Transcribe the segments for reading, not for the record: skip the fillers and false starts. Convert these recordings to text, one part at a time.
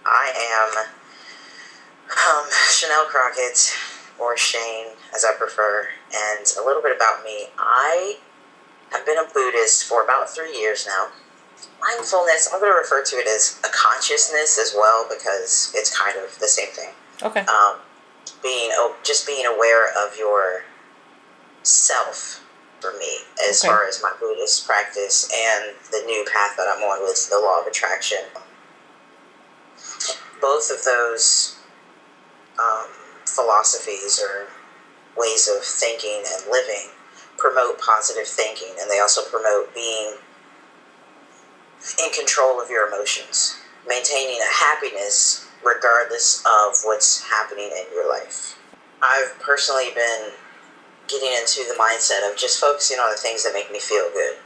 I am Chane Crockett, or Chane, as I prefer, and a little bit about me. I have been a Buddhist for about 3 years now. Mindfulness, I'm going to refer to it as a consciousness as well, because it's kind of the same thing. Okay. Just being aware of your self, for me, as far as my Buddhist practice and the new path that I'm on with the law of attraction. Both of those philosophies or ways of thinking and living promote positive thinking, and they also promote being in control of your emotions, maintaining a happiness regardless of what's happening in your life. I've personally been getting into the mindset of just focusing on the things that make me feel good.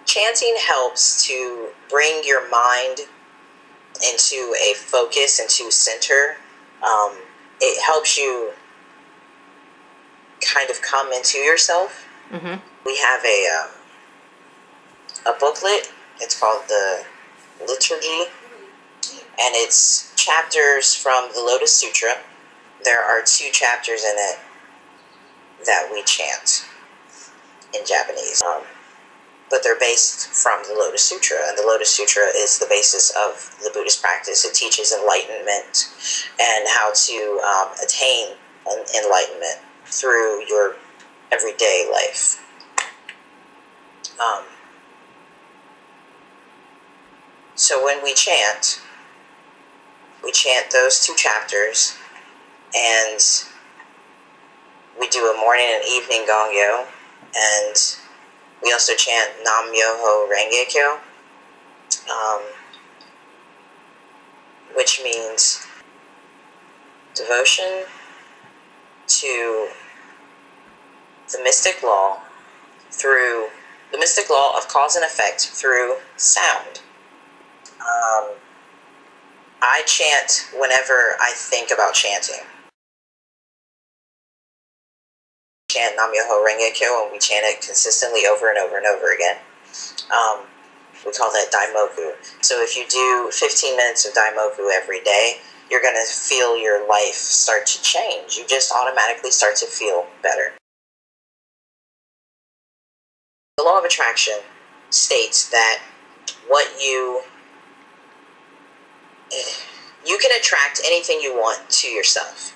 Chanting helps to bring your mind into a focus, into center. It helps you kind of come into yourself. Mm-hmm. We have a booklet. It's called the Liturgy, and it's chapters from the Lotus Sutra. There are 2 chapters in it that we chant in Japanese. But they're based from the Lotus Sutra, and the Lotus Sutra is the basis of the Buddhist practice. It teaches enlightenment and how to attain enlightenment through your everyday life. So when we chant those 2 chapters, and we do a morning and evening gongyo, and we also chant Nam Myoho Renge Kyo, which means devotion to the mystic law of cause and effect through sound. I chant whenever I think about chanting. Chant Nam Myoho Renge Kyo, and we chant it consistently over and over and over again. We call that Daimoku. So if you do 15 minutes of Daimoku every day, you're going to feel your life start to change. You just automatically start to feel better. The law of attraction states that you can attract anything you want to yourself.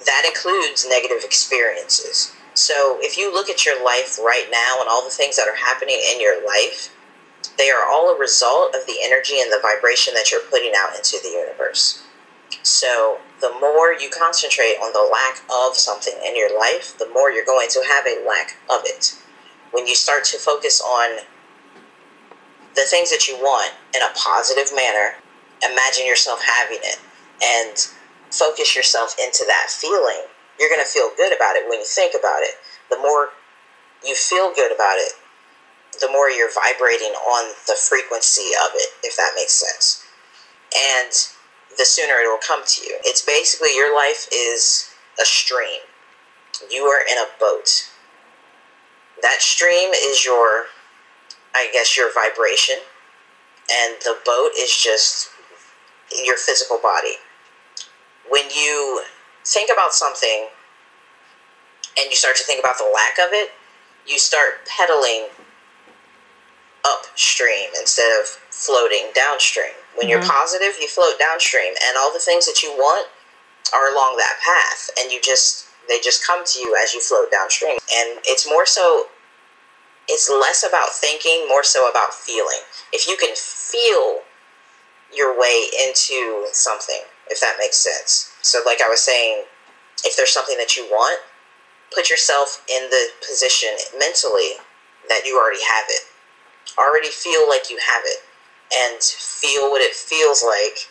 That includes negative experiences. So if you look at your life right now and all the things that are happening in your life, they are all a result of the energy and the vibration that you're putting out into the universe. So the more you concentrate on the lack of something in your life, the more you're going to have a lack of it. When you start to focus on the things that you want in a positive manner, imagine yourself having it, and focus yourself into that feeling, you're going to feel good about it when you think about it. The more you feel good about it, the more you're vibrating on the frequency of it, if that makes sense. And the sooner it will come to you. It's basically, your life is a stream. You are in a boat. That stream is your vibration, and the boat is just your physical body. When you think about something and you start to think about the lack of it, you start pedaling upstream instead of floating downstream. When you're positive, you float downstream, and all the things that you want are along that path, and they just come to you as you float downstream. And it's less about thinking, more so about feeling. If you can feel your way into something, if that makes sense. So like I was saying, if there's something that you want, put yourself in the position mentally that you already have it. Already feel like you have it, and feel what it feels like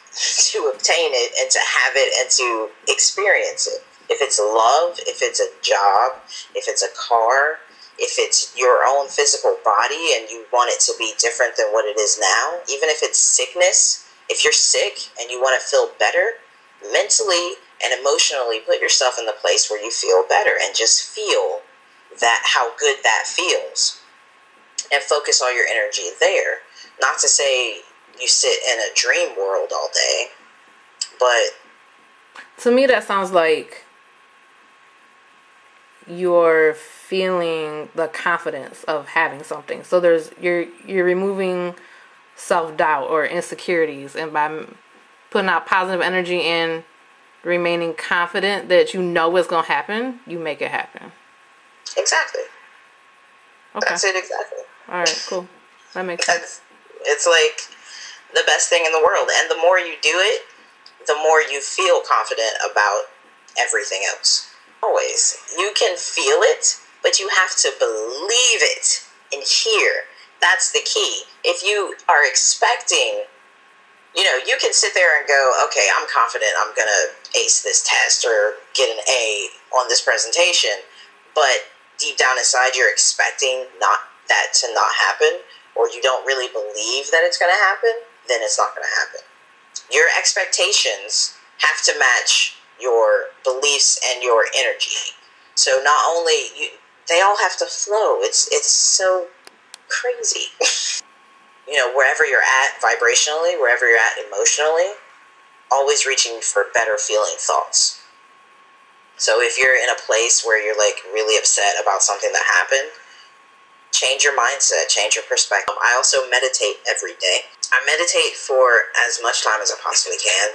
to obtain it and to have it and to experience it. If it's love, if it's a job, if it's a car, if it's your own physical body and you want it to be different than what it is now, even if it's sickness, if you're sick and you want to feel better, mentally and emotionally put yourself in the place where you feel better and just feel that, how good that feels. and focus all your energy there. Not to say you sit in a dream world all day, but to me that sounds like you're feeling the confidence of having something. So you're removing self-doubt or insecurities, and by putting out positive energy and remaining confident that you know what's going to happen, you make it happen. Exactly. Okay. That's it exactly. All right, cool. That makes sense. It's like the best thing in the world. And the more you do it, the more you feel confident about everything else. Always. You can feel it, but you have to believe it and hear. That's the key. If you are expecting, you can sit there and go, okay, I'm confident I'm going to ace this test or get an A on this presentation. But deep down inside, you're expecting that to not happen, or you don't really believe that it's going to happen, then it's not going to happen. Your expectations have to match your beliefs and your energy. So not only they all have to flow. It's so crazy. Wherever you're at vibrationally, wherever you're at emotionally, always reaching for better feeling thoughts. So if you're in a place where you're like really upset about something that happened, change your mindset, change your perspective. I also meditate every day. I meditate for as much time as I possibly can.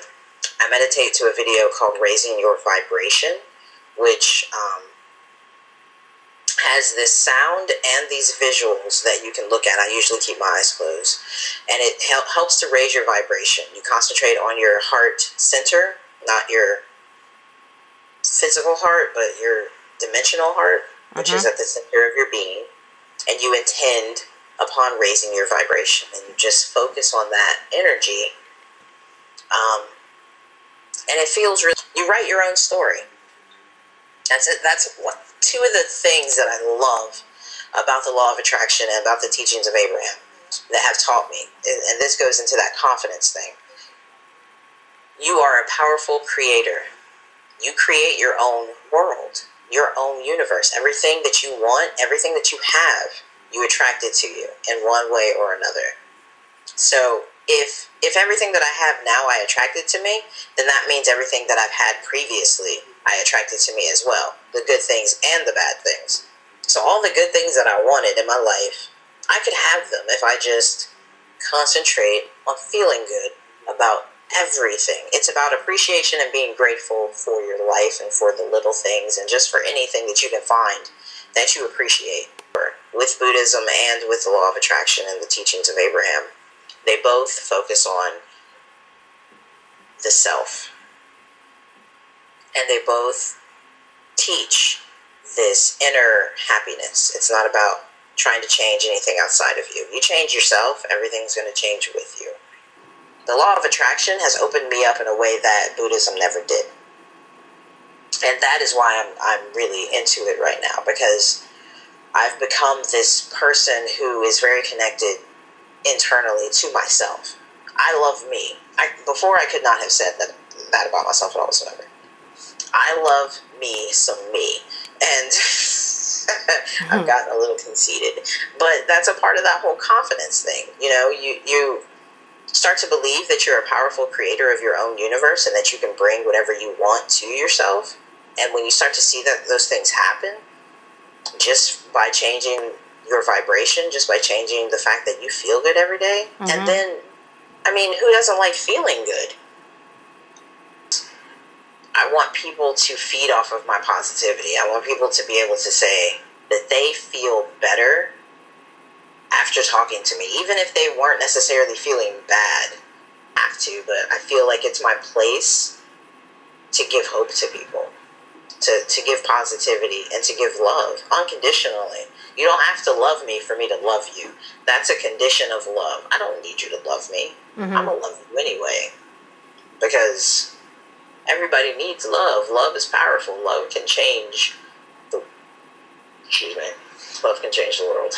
I meditate to a video called Raising Your Vibration, which has this sound and these visuals that you can look at. I usually keep my eyes closed. And it helps to raise your vibration. You concentrate on your heart center, not your physical heart, but your dimensional heart, which is at the center of your being. And you intend upon raising your vibration. And you just focus on that energy. And it feels really... You write your own story. That's it. That's two of the things that I love about the law of attraction and about the teachings of Abraham that have taught me. And this goes into that confidence thing. You are a powerful creator. You create your own world, your own universe. Everything that you want, everything that you have, you attract it to you in one way or another. So if everything that I have now I attracted to me, then that means everything that I've had previously I attracted to me as well. The good things and the bad things. So all the good things that I wanted in my life, I could have them if I just concentrate on feeling good about everything. It's about appreciation and being grateful for your life and for the little things and just for anything that you can find that you appreciate. With Buddhism and with the law of attraction and the teachings of Abraham, they both focus on the self. And they both teach this inner happiness. It's not about trying to change anything outside of you. You change yourself, everything's going to change with you. The law of attraction has opened me up in a way that Buddhism never did. And that is why I'm really into it right now, because I've become this person who is very connected internally to myself. I love me. Before I could not have said that about myself at all whatsoever. I love me some me. And I've gotten a little conceited. But that's a part of that whole confidence thing. You start to believe that you're a powerful creator of your own universe and that you can bring whatever you want to yourself. And when you start to see that those things happen, just by changing your vibration, just by changing the fact that you feel good every day, and then, who doesn't like feeling good? I want people to feed off of my positivity. I want people to be able to say that they feel better after talking to me, even if they weren't necessarily feeling bad. I have to, but I feel like it's my place to give hope to people, to give positivity and to give love unconditionally. You don't have to love me for me to love you. That's a condition of love. I don't need you to love me. I'm going to love you anyway, because everybody needs love. Love is powerful. Love can change Love can change the world.